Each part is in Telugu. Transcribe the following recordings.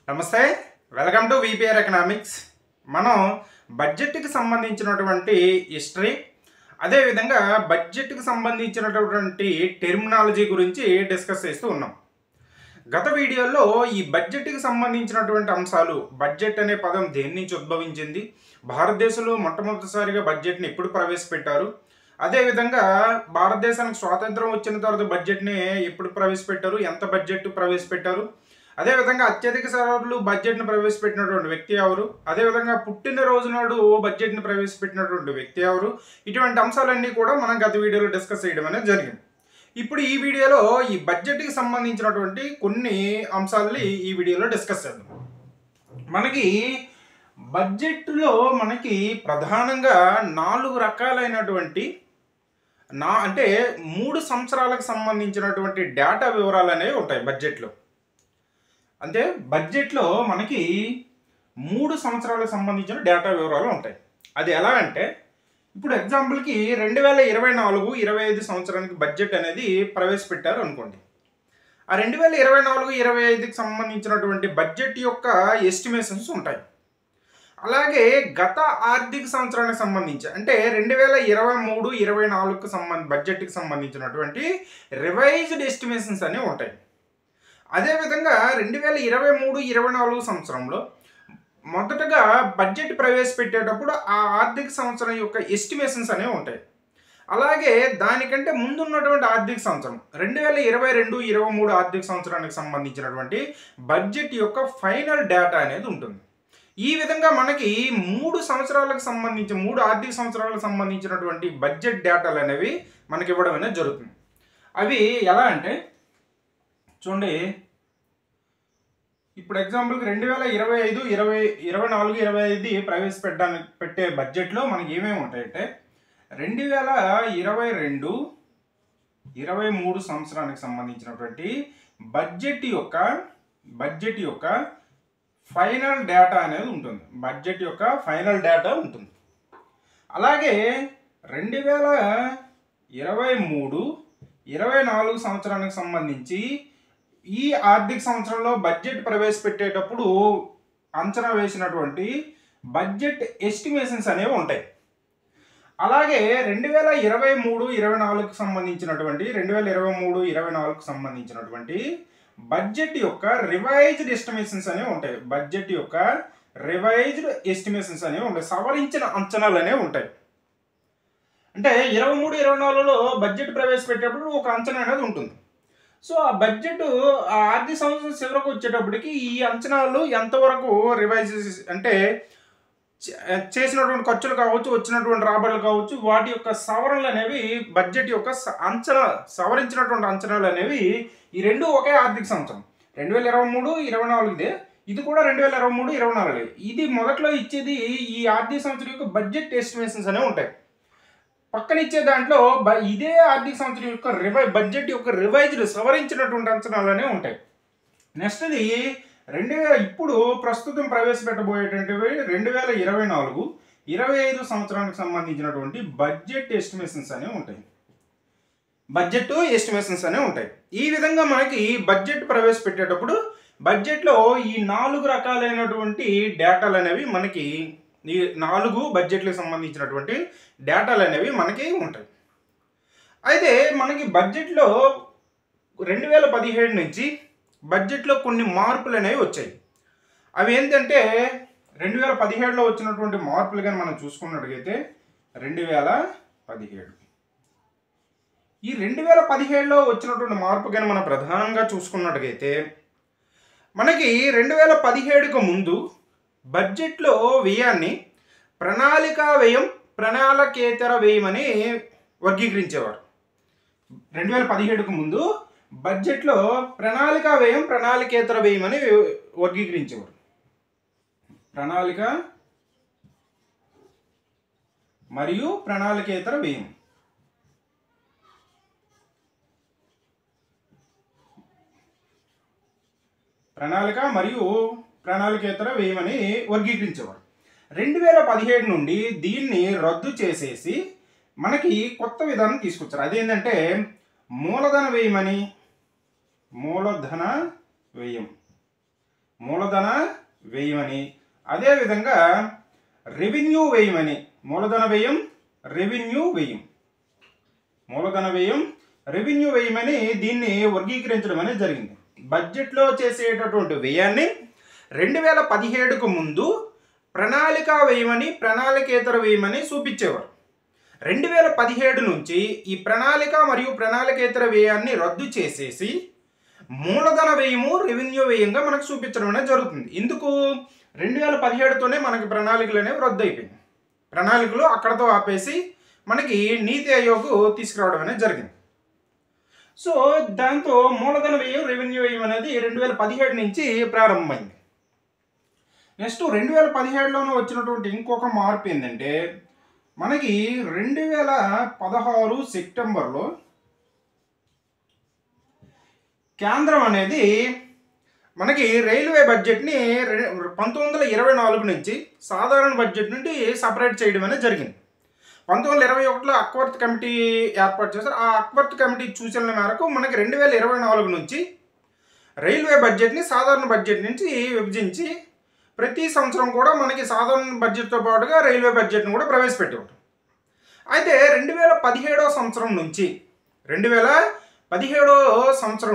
నమస్తే, వెల్కమ్ టు విపిఆర్ ఎకనామిక్స్. మనం బడ్జెట్కి సంబంధించినటువంటి హిస్టరీ, అదేవిధంగా బడ్జెట్కి సంబంధించినటువంటి టెర్మినాలజీ గురించి డిస్కస్ చేస్తూ ఉన్నాం. గత వీడియోలో ఈ బడ్జెట్కి సంబంధించినటువంటి అంశాలు, బడ్జెట్ అనే పదం దేని నుంచి ఉద్భవించింది, భారతదేశంలో మొట్టమొదటిసారిగా బడ్జెట్ని ఎప్పుడు ప్రవేశపెట్టారు, అదేవిధంగా భారతదేశానికి స్వాతంత్రం వచ్చిన తర్వాత బడ్జెట్ని ఎప్పుడు ప్రవేశపెట్టారు, ఎంత బడ్జెట్ ప్రవేశపెట్టారు, అదేవిధంగా అత్యధిక సార్లు బడ్జెట్ను ప్రవేశపెట్టినటువంటి వ్యక్తి ఎవరు, అదేవిధంగా పుట్టినరోజు నాడు బడ్జెట్ని ప్రవేశపెట్టినటువంటి వ్యక్తి ఎవరు, ఇటువంటి అంశాలన్నీ కూడా మనం గత వీడియోలో డిస్కస్ చేయడం అనేది జరిగింది. ఇప్పుడు ఈ వీడియోలో ఈ బడ్జెట్కి సంబంధించినటువంటి కొన్ని అంశాలని ఈ వీడియోలో డిస్కస్ చేద్దాం. మనకి బడ్జెట్లో ప్రధానంగా 4 రకాలైనటువంటి అంటే 3 సంవత్సరాలకు సంబంధించినటువంటి డేటా వివరాలు అనేవి ఉంటాయి బడ్జెట్లో. అంటే బడ్జెట్లో మనకి 3 సంవత్సరాలకు సంబంధించిన డేటా వివరాలు ఉంటాయి. అది ఎలా అంటే, ఇప్పుడు ఎగ్జాంపుల్కి 2024-25 సంవత్సరానికి బడ్జెట్ అనేది ప్రవేశపెట్టారు అనుకోండి. ఆ 2024-25కి సంబంధించినటువంటి బడ్జెట్ యొక్క ఎస్టిమేషన్స్ ఉంటాయి. అలాగే గత ఆర్థిక సంవత్సరానికి సంబంధించి అంటే 2023-24కి బడ్జెట్కి సంబంధించినటువంటి రివైజ్డ్ ఎస్టిమేషన్స్ అనేవి ఉంటాయి. అదేవిధంగా 2023-24 సంవత్సరంలో మొదటగా బడ్జెట్ ప్రవేశపెట్టేటప్పుడు ఆ ఆర్థిక సంవత్సరం యొక్క ఎస్టిమేషన్స్ అనేవి ఉంటాయి. అలాగే దానికంటే ముందున్నటువంటి ఆర్థిక సంవత్సరం 2022-23 ఆర్థిక సంవత్సరానికి సంబంధించినటువంటి బడ్జెట్ యొక్క ఫైనల్ డేటా అనేది ఉంటుంది. ఈ విధంగా మనకి 3 సంవత్సరాలకు సంబంధించి 3 ఆర్థిక సంవత్సరాలకు సంబంధించినటువంటి బడ్జెట్ డేటాలు అనేవి మనకి ఇవ్వడం అనేది జరుగుతుంది. అవి ఎలా అంటే చూడండి, ఇప్పుడు ఎగ్జాంపుల్కి 2025-24-25 ప్రవేశపెట్టే బడ్జెట్లో మనకి ఏమేమి ఉంటాయంటే 2022-23 సంవత్సరానికి సంబంధించినటువంటి బడ్జెట్ యొక్క ఫైనల్ డేటా అనేది ఉంటుంది. బడ్జెట్ యొక్క ఫైనల్ డేటా ఉంటుంది. అలాగే 2023-24 సంవత్సరానికి సంబంధించి ఈ ఆర్థిక సంవత్సరంలో బడ్జెట్ ప్రవేశపెట్టేటప్పుడు అంచనా వేసినటువంటి బడ్జెట్ ఎస్టిమేషన్స్ అనేవి ఉంటాయి. అలాగే 2023-24కి సంబంధించినటువంటి బడ్జెట్ యొక్క రివైజ్డ్ ఎస్టిమేషన్స్ అనేవి ఉంటాయి. బడ్జెట్ యొక్క రివైజ్డ్ ఎస్టిమేషన్స్ అనేవి ఉంటాయి. సవరించిన అంచనాలు అనేవి ఉంటాయి. అంటే 23-24లో బడ్జెట్ ప్రవేశపెట్టేటప్పుడు ఒక అంచనా అనేది ఉంటుంది. సో ఆ బడ్జెట్ ఆ ఆర్థిక సంవత్సరం చివరకు వచ్చేటప్పటికి ఈ అంచనాలు ఎంతవరకు రివైజ్ అంటే చేసినటువంటి ఖర్చులు కావచ్చు, వచ్చినటువంటి రాబడులు కావచ్చు, వాటి యొక్క సవరణలు అనేవి బడ్జెట్ యొక్క సవరించినటువంటి అంచనాలు అనేవి ఈ రెండు ఒకే ఆర్థిక సంవత్సరం 2023-24 ఇది కూడా 2023-24. ఇది మొదట్లో ఇచ్చేది ఈ ఆర్థిక సంవత్సరం యొక్క బడ్జెట్ ఎస్టిమేషన్స్ అనేవి ఉంటాయి. పక్కన ఇచ్చే దాంట్లో ఇదే ఆర్థిక సంవత్సరం యొక్క బడ్జెట్ యొక్క రివైజ్డ్ సవరించినటువంటి అంచనాలు అనేవి ఉంటాయి. నెక్స్ట్ ఇది ఇప్పుడు ప్రస్తుతం ప్రవేశపెట్టబోయేటువంటివి 2024-25 సంవత్సరానికి సంబంధించినటువంటి బడ్జెట్ ఎస్టిమేషన్స్ అనేవి ఉంటాయి. బడ్జెట్ ఎస్టిమేషన్స్ అనేవి ఉంటాయి. ఈ విధంగా మనకి బడ్జెట్ ప్రవేశపెట్టేటప్పుడు బడ్జెట్లో ఈ 4 రకాలైనటువంటి డేటాలు అనేవి మనకి ఈ 4 బడ్జెట్లకు సంబంధించినటువంటి డేటాలు అనేవి మనకి ఉంటాయి. అయితే మనకి బడ్జెట్లో 2017 నుంచి బడ్జెట్లో కొన్ని మార్పులు అనేవి వచ్చాయి. అవి ఏంటంటే 2017లో వచ్చినటువంటి మార్పులు కానీ మనం చూసుకున్నట్టుగైతే 2017 ఈ 2017లో వచ్చినటువంటి మార్పు కానీ మనం ప్రధానంగా చూసుకున్నట్టుగైతే మనకి 2017కు ముందు బడ్జెట్లో వ్యయాన్ని ప్రణాళికా వ్యయం, ప్రణాళికేతర వ్యయం అని వర్గీకరించేవారు. 2017కు ముందు బడ్జెట్లో ప్రణాళికా వ్యయం, ప్రణాళికేతర వ్యయం అని వర్గీకరించేవారు. ప్రణాళిక మరియు ప్రణాళికేతర వ్యయం. ప్రణాళిక మరియు ప్రణాళికేతర వ్యయం అని వర్గీకరించేవారు. 2017 నుండి దీన్ని రద్దు చేసేసి మనకి కొత్త విధానం తీసుకొచ్చారు. అదేంటంటే మూలధన వ్యయం అని, మూలధన వ్యయం మూలధన వ్యయమని, అదేవిధంగా రెవెన్యూ వ్యయమని. మూలధన వ్యయం, రెవెన్యూ వ్యయం, మూలధన వ్యయం, రెవెన్యూ వ్యయమని దీన్ని వర్గీకరించడం అనేది జరిగింది. బడ్జెట్లో చేసేటటువంటి వ్యయాన్ని 2017కు ముందు ప్రణాళిక వ్యయమని, ప్రణాళికేతర వ్యయమని చూపించేవారు. 2017 నుంచి ఈ ప్రణాళిక మరియు ప్రణాళికేతర వ్యయాన్ని రద్దు చేసేసి మూలధన వ్యయము, రెవెన్యూ వ్యయంగా మనకు చూపించడం అనేది జరుగుతుంది. ఇందుకు 2017తోనే మనకి ప్రణాళికలు అనేవి రద్దు అయిపోయింది. ప్రణాళికలు అక్కడతో ఆపేసి మనకి నీతి ఆయోగ్ తీసుకురావడం అనేది జరిగింది. సో దాంతో మూలధన వ్యయం, రెవెన్యూ వ్యయం అనేది 2017 నుంచి ప్రారంభమైంది. నెక్స్ట్ 2017లోనే వచ్చినటువంటి ఇంకొక మార్పు ఏంటంటే, మనకి 2016 సెప్టెంబర్లో కేంద్రం అనేది మనకి రైల్వే బడ్జెట్ని 1924 నుంచి సాధారణ బడ్జెట్ నుండి సపరేట్ చేయడం అనేది జరిగింది. 1921లో అక్వర్త్ కమిటీ ఏర్పాటు చేశారు. ఆ అక్వర్త్ కమిటీ సూచనల మేరకు మనకి 2024 నుంచి రైల్వే బడ్జెట్ని సాధారణ బడ్జెట్ నుంచి విభజించి ప్రతి సంవత్సరం కూడా మనకి సాధారణ బడ్జెట్తో పాటుగా రైల్వే బడ్జెట్ను కూడా ప్రవేశపెట్టేవారు. అయితే 2017 సంవత్సరం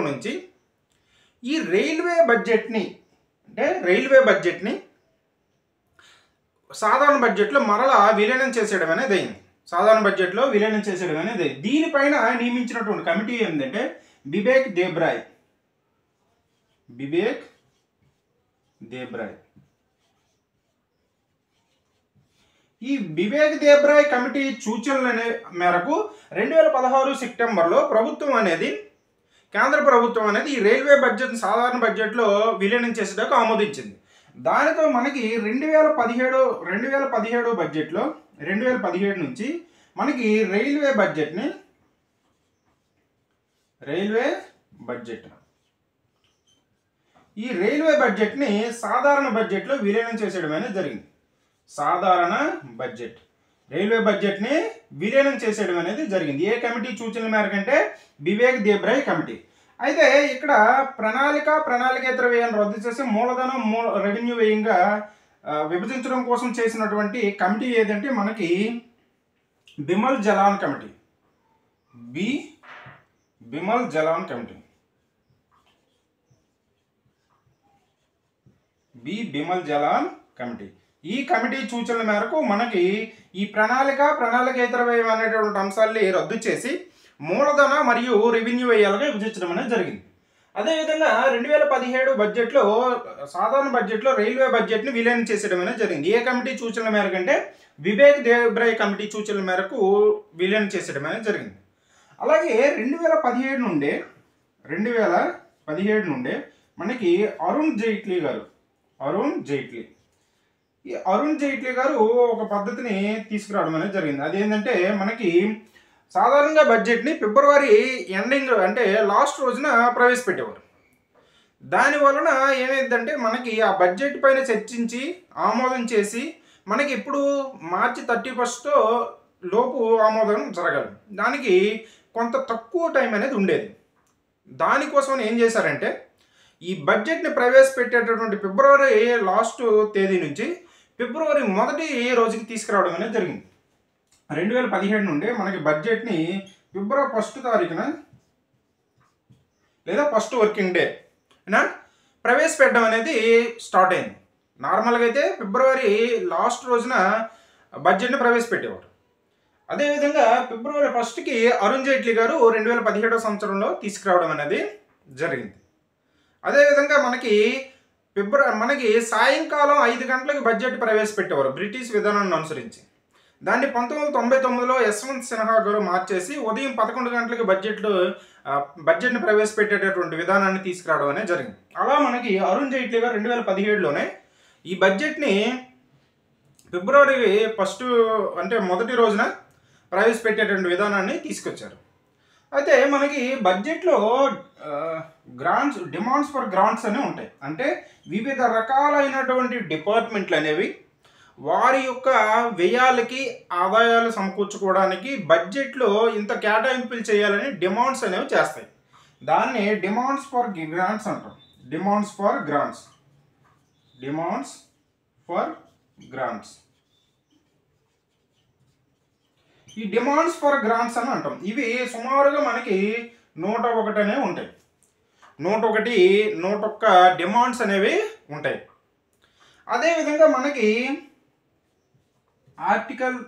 నుంచి ఈ రైల్వే బడ్జెట్ని సాధారణ బడ్జెట్లో మరలా విలీనం చేసేయడం అనేది అయింది. దీనిపైన నియమించినటువంటి కమిటీ ఏంటంటే బిబేక్ దేబ్రాయ్. ఈ బిబేక్ దేబ్రాయ్ కమిటీ సూచనల మేరకు 2016 సెప్టెంబర్లో కేంద్ర ప్రభుత్వం అనేది ఈ రైల్వే బడ్జెట్ సాధారణ బడ్జెట్లో విలీనం చేసేందుకు ఆమోదించింది. దానితో మనకి 2017 బడ్జెట్లో 2017 నుంచి మనకి రైల్వే బడ్జెట్ని సాధారణ బడ్జెట్లో విలీనం చేసేయడం అనేది జరిగింది. రైల్వే బడ్జెట్ని విలీనం చేసేయడం అనేది జరిగింది. ఏ కమిటీ సూచనల మేరకు అంటే బిబేక్ దేబ్రాయ్ కమిటీ. అయితే ఇక్కడ ప్రణాళికేతర వ్యయాన్ని రద్దు చేసి మూలధనం, రెవెన్యూ వ్యయంగా విభజించడం కోసం చేసినటువంటి కమిటీ ఏదంటే మనకి బిమల్ జలాన్ కమిటీ. ఈ కమిటీ సూచనల మేరకు మనకి ఈ ప్రణాళికేతర వ్యయం అనేటువంటి అంశాలని రద్దు చేసి మూలధన మరియు రెవెన్యూ వ్యయాలుగా విభజించడం అనేది జరిగింది. అదేవిధంగా 2017 బడ్జెట్లో సాధారణ బడ్జెట్లో రైల్వే బడ్జెట్ని విలీనం చేసేయడం అనేది జరిగింది. ఏ కమిటీ సూచనల మేరకు అంటే బిబేక్ దేబ్రాయ్ కమిటీ సూచనల మేరకు విలీనం చేసేయడం అనేది జరిగింది. అలాగే 2017 నుండే మనకి అరుణ్ జైట్లీ గారు ఒక పద్ధతిని తీసుకురావడం అనేది జరిగింది. అదేంటంటే మనకి సాధారణంగా బడ్జెట్ని ఫిబ్రవరి ఎండింగ్ అంటే లాస్ట్ రోజున ప్రవేశపెట్టేవారు. దాని వలన ఏమైందంటే మనకి ఆ బడ్జెట్ పైన చర్చించి ఆమోదం చేసి మనకి ఇప్పుడు మార్చి 31 లోపు ఆమోదం జరగాలి. దానికి కొంత తక్కువ టైం అనేది ఉండేది. దానికోసం ఏం చేశారంటే ఈ బడ్జెట్ని ప్రవేశపెట్టేటటువంటి ఫిబ్రవరి లాస్ట్ తేదీ నుంచి ఫిబ్రవరి 1 రోజుకి తీసుకురావడం అనేది జరిగింది. 2017 నుండి మనకి బడ్జెట్ని ఫిబ్రవరి 1 తారీఖున లేదా ఫస్ట్ వర్కింగ్ డే ప్రవేశపెట్టడం అనేది స్టార్ట్ అయింది. నార్మల్గా అయితే ఫిబ్రవరి లాస్ట్ రోజున బడ్జెట్ని ప్రవేశపెట్టేవారు. అదేవిధంగా ఫిబ్రవరి 1కి అరుణ్ జైట్లీ గారు 2017 సంవత్సరంలో తీసుకురావడం అనేది జరిగింది. అదేవిధంగా మనకి సాయంకాలం 5 గంటలకు బడ్జెట్ ప్రవేశపెట్టేవారు బ్రిటిష్ విధానాన్ని అనుసరించి. దాన్ని 1999లో యశ్వంత్ సిన్హా గారు మార్చేసి ఉదయం 11 గంటలకు బడ్జెట్ని ప్రవేశపెట్టేటటువంటి విధానాన్ని తీసుకురావడం అనేది జరిగింది. అలా మనకి అరుణ్ జైట్లీ గారు 2017లోనే ఈ బడ్జెట్ని ఫిబ్రవరి 1 అంటే మొదటి రోజున ప్రవేశపెట్టేటువంటి విధానాన్ని తీసుకొచ్చారు. అయితే మనకి బడ్జెట్లో డిమాండ్స్ ఫర్ గ్రాంట్స్ అనేవి ఉంటాయి. అంటే వివిధ రకాలైనటువంటి డిపార్ట్మెంట్లు అనేవి వారి యొక్క వ్యయాలకి ఆదాయాలు సమకూర్చుకోవడానికి బడ్జెట్లో ఇంత కేటాయింపులు చేయాలని డిమాండ్స్ అనేవి చేస్తాయి. దాన్ని డిమాండ్స్ ఫర్ గ్రాంట్స్ అంటాం. Demands for grants. ఈ డిమాండ్స్ ఫర్ గ్రాంట్స్ అని అంటాం. ఇవి సుమారుగా మనకి 101 అనేవి ఉంటాయి. 101 డిమాండ్స్ అనేవి ఉంటాయి. అదేవిధంగా మనకి ఆర్టికల్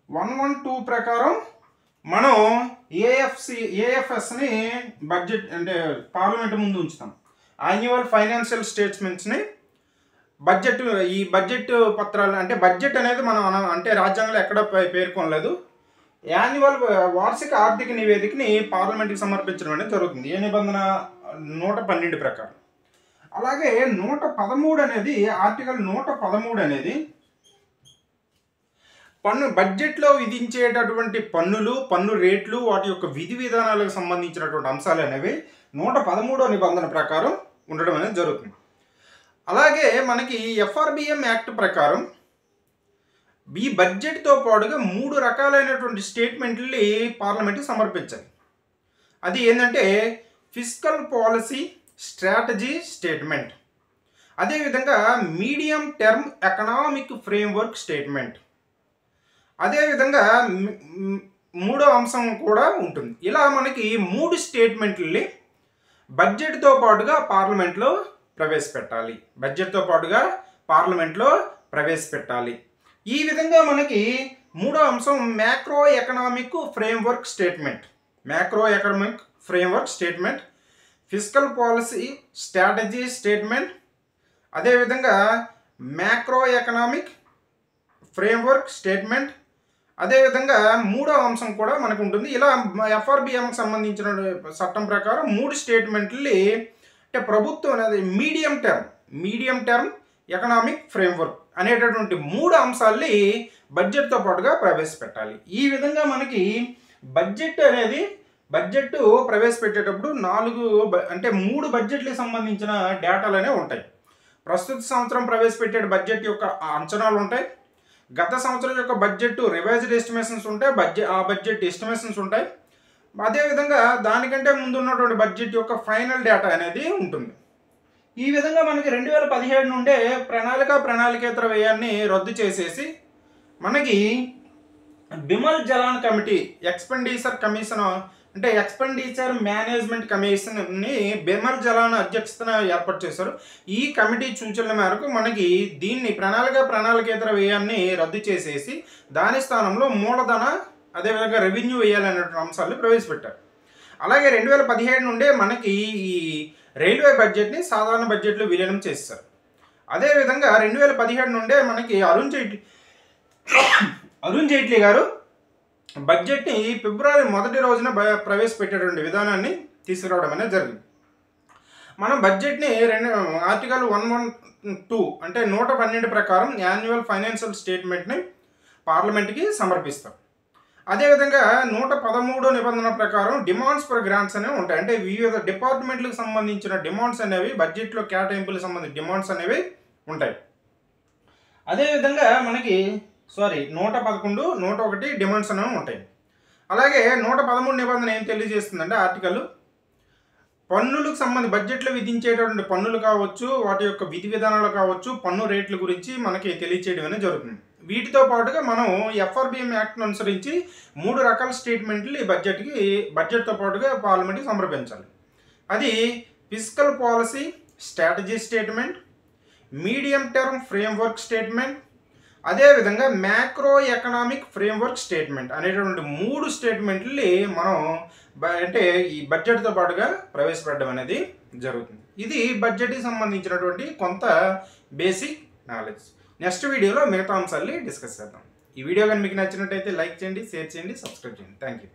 112 ప్రకారం మనం ఏఎఫ్ఎస్ని బడ్జెట్ అంటే పార్లమెంట్ ముందు ఉంచుతాం. యాన్యువల్ ఫైనాన్షియల్ స్టేట్మెంట్స్ని ఈ బడ్జెట్ పత్రాలు అంటే బడ్జెట్ అనేది మనం అంటే రాజ్యాంగంలో ఎక్కడ పేర్కొనలేదు. యాన్యువల్ వార్షిక ఆర్థిక నివేదికని పార్లమెంట్కి సమర్పించడం అనేది జరుగుతుంది. ఏ నిబంధన 112 ప్రకారం. అలాగే 113 అనేది ఆర్టికల్ 113 అనేది బడ్జెట్లో విధించేటటువంటి పన్ను రేట్లు వాటి యొక్క విధి విధానాలకు సంబంధించినటువంటి అంశాలు అనేవి 113వ నిబంధన ప్రకారం ఉండడం అనేది జరుగుతుంది. అలాగే మనకి ఎఫ్ఆర్బిఎం యాక్ట్ ప్రకారం ఈ బడ్జెట్తో పాటుగా 3 రకాలైనటువంటి స్టేట్మెంట్ని పార్లమెంట్కి సమర్పించాలి. అది ఏంటంటే ఫిస్కల్ పాలసీ స్ట్రాటజీ స్టేట్మెంట్, అదేవిధంగా medium term economic framework statement, అదేవిధంగా 3వ అంశం కూడా ఉంటుంది. ఇలా మనకి 3 స్టేట్మెంట్లని బడ్జెట్తో పాటుగా పార్లమెంట్లో ప్రవేశపెట్టాలి. ఈ విధంగా మనకి 3వ అంశం macro economic framework statement, fiscal policy strategy statement, అదేవిధంగా మ్యాక్రో ఎకనామిక్ ఫ్రేమ్వర్క్ స్టేట్మెంట్, అదేవిధంగా 3వ అంశం కూడా మనకు ఉంటుంది. ఇలా ఎఫ్ఆర్బిఎంకి సంబంధించిన చట్టం ప్రకారం 3 స్టేట్మెంట్లని అంటే ప్రభుత్వం అనేది మీడియం టర్మ్ ఎకనామిక్ ఫ్రేమ్వర్క్ అనేటటువంటి 3 అంశాలని బడ్జెట్తో పాటుగా ప్రవేశపెట్టాలి. ఈ విధంగా మనకి బడ్జెట్ ప్రవేశపెట్టేటప్పుడు 3 బడ్జెట్లకు సంబంధించిన డేటాలు అనేవి ఉంటాయి. ప్రస్తుత సంవత్సరం ప్రవేశపెట్టే బడ్జెట్ యొక్క అంచనాలు ఉంటాయి. గత సంవత్సరం యొక్క బడ్జెట్ రివైజ్డ్ ఎస్టిమేషన్స్ ఉంటాయి. బడ్జెట్ ఎస్టిమేషన్స్ ఉంటాయి. అదేవిధంగా దానికంటే ముందు ఉన్నటువంటి బడ్జెట్ యొక్క ఫైనల్ డేటా అనేది ఉంటుంది. ఈ విధంగా మనకి 2017 నుండే ప్రణాళికేతర వ్యయాన్ని రద్దు చేసేసి మనకి bumble Jalan committee expenditure management కమిషన్ని bumble Jalan అధ్యక్షతన ఏర్పాటు చేశారు. ఈ కమిటీ సూచనల మేరకు మనకి దీన్ని ప్రణాళికేతర వ్యయాన్ని రద్దు చేసేసి దాని స్థానంలో మూలధన అదేవిధంగా రెవెన్యూ వేయాలనే అంశాలను ప్రవేశపెట్టారు. అలాగే 2017 నుండే మనకి ఈ రైల్వే బడ్జెట్ని సాధారణ బడ్జెట్లో విలీనం చేశారు. అదేవిధంగా 2017 నుండే మనకి అరుణ్ జైట్లీ గారు బడ్జెట్ని ఫిబ్రవరి 1వ రోజున ప్రవేశపెట్టేటువంటి విధానాన్ని తీసుకురావడం అనేది జరిగింది. మనం బడ్జెట్ని ఆర్టికల్ 112 అంటే 112 ప్రకారం యాన్యువల్ ఫైనాన్షియల్ స్టేట్మెంట్ని పార్లమెంట్కి సమర్పిస్తాం. అదేవిధంగా 113వ నిబంధన ప్రకారం డిమాండ్స్ ఫర్ గ్రాంట్స్ అనేవి ఉంటాయి. అంటే వివిధ డిపార్ట్మెంట్లకు సంబంధించిన డిమాండ్స్ అనేవి బడ్జెట్లో కేటాయింపులకు సంబంధించిన డిమాండ్స్ అనేవి ఉంటాయి. అదేవిధంగా మనకి 111, 101 డిమాండ్స్ అనేవి ఉంటాయి. అలాగే 113 నిబంధన ఏం తెలియజేస్తుందంటే ఆర్టికల్ పన్నులకు సంబంధించి బడ్జెట్లో విధించేటటువంటి పన్నులు కావచ్చు, వాటి యొక్క విధి విధానాలు కావచ్చు, పన్ను రేట్ల గురించి మనకి తెలియచేయడం అనేది జరుగుతుంది. వీటితో పాటుగా మనం ఎఫ్ఆర్బిఎం యాక్ట్ను అనుసరించి 3 రకాల స్టేట్మెంట్లు ఈ బడ్జెట్తో పాటుగా పార్లమెంట్కి సమర్పించాలి. అది fiscal policy strategy statement, medium term framework statement, అదేవిధంగా మ్యాక్రో ఎకనామిక్ ఫ్రేమ్వర్క్ స్టేట్మెంట్ అనేటువంటి 3 స్టేట్మెంట్లని మనం అంటే ఈ బడ్జెట్తో పాటుగా ప్రవేశపెట్టడం అనేది జరుగుతుంది. ఇది బడ్జెట్కి సంబంధించినటువంటి కొంత బేసిక్ నాలెడ్జ్. నెక్స్ట్ వీడియోలో మిగతా అంశాలని డిస్కస్ చేద్దాం. ఈ వీడియో కానీ మీకు నచ్చినట్టయితే లైక్ చేయండి, షేర్ చేయండి, సబ్స్క్రైబ్ చేయండి. Thank you.